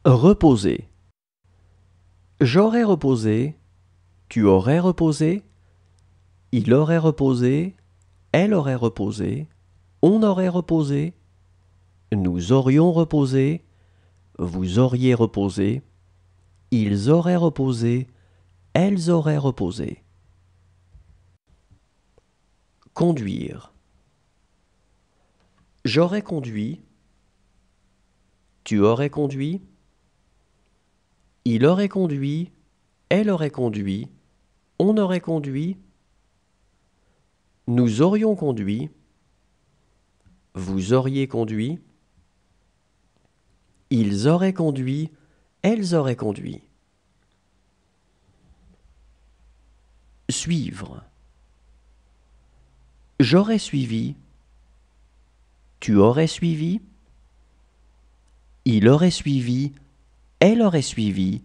Reposer. J'aurais reposé, tu aurais reposé, il aurait reposé, elle aurait reposé, on aurait reposé, nous aurions reposé, vous auriez reposé, ils auraient reposé, elles auraient reposé. Conduire. J'aurais conduit, tu aurais conduit, il aurait conduit, elle aurait conduit, on aurait conduit, nous aurions conduit, vous auriez conduit, ils auraient conduit, elles auraient conduit. Suivre. J'aurais suivi, tu aurais suivi, il aurait suivi, elle aurait suivi,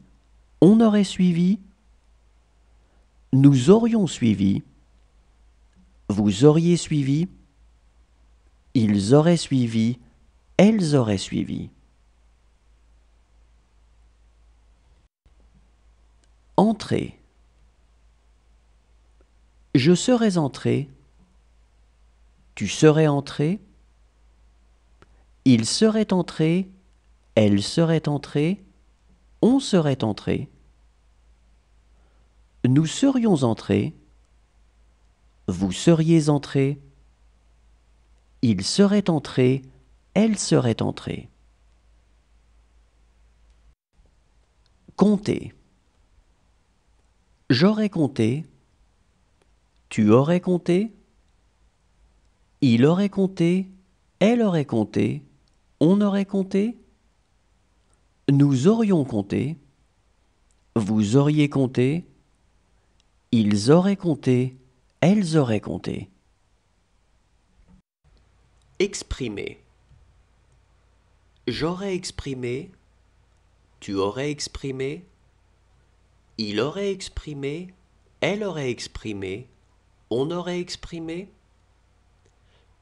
on aurait suivi, nous aurions suivi, vous auriez suivi, ils auraient suivi, elles auraient suivi. Entrer. Je serais entré, tu serais entré, il serait entré, elle serait entrée, on serait entré, nous serions entrés, vous seriez entrés, il serait entré, elle serait entrée. Compter. J'aurais compté, tu aurais compté, il aurait compté, elle aurait compté, on aurait compté, nous aurions compté, vous auriez compté, ils auraient compté, elles auraient compté. Exprimer. J'aurais exprimé, tu aurais exprimé, il aurait exprimé, elle aurait exprimé, on aurait exprimé,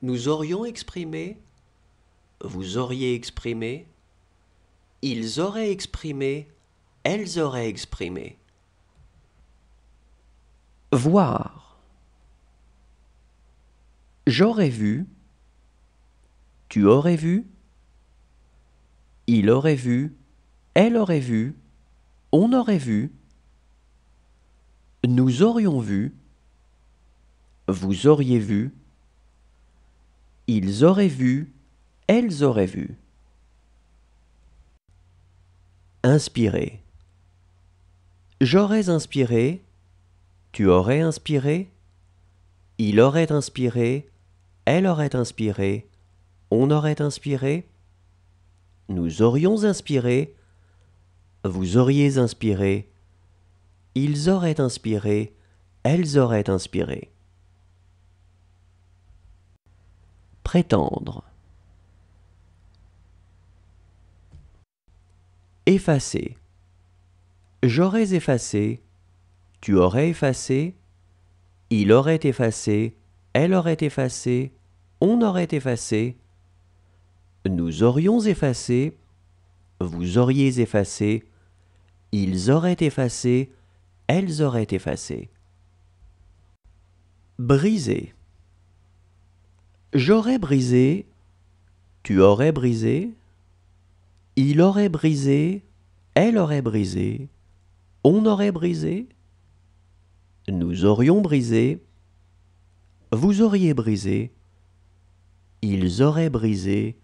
nous aurions exprimé, vous auriez exprimé, ils auraient exprimé, elles auraient exprimé. Voir. J'aurais vu, tu aurais vu, il aurait vu, elle aurait vu, on aurait vu, nous aurions vu, vous auriez vu, ils auraient vu, elles auraient vu. Inspirer. J'aurais inspiré, tu aurais inspiré, il aurait inspiré, elle aurait inspiré, on aurait inspiré, nous aurions inspiré, vous auriez inspiré, ils auraient inspiré, elles auraient inspiré. Prétendre. Effacer. J'aurais effacé, tu aurais effacé, il aurait effacé, elle aurait effacé, on aurait effacé, nous aurions effacé, vous auriez effacé, ils auraient effacé, elles auraient effacé. Briser. J'aurais brisé, tu aurais brisé, il aurait brisé, elle aurait brisé, on aurait brisé, nous aurions brisé, vous auriez brisé, ils auraient brisé,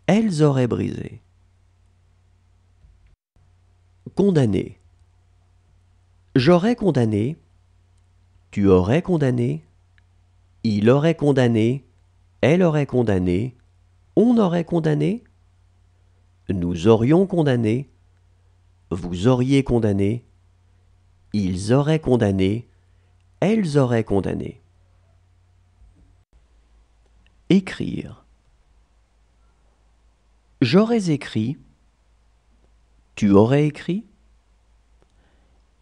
elles auraient brisé. Condamner. J'aurais condamné, tu aurais condamné, il aurait condamné, elle aurait condamné, on aurait condamné, nous aurions condamné, vous auriez condamné, ils auraient condamné, elles auraient condamné. Écrire. J'aurais écrit, tu aurais écrit,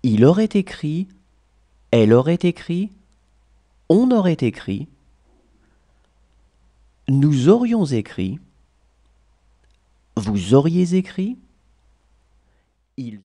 il aurait écrit, elle aurait écrit, on aurait écrit, nous aurions écrit, vous auriez écrit, Il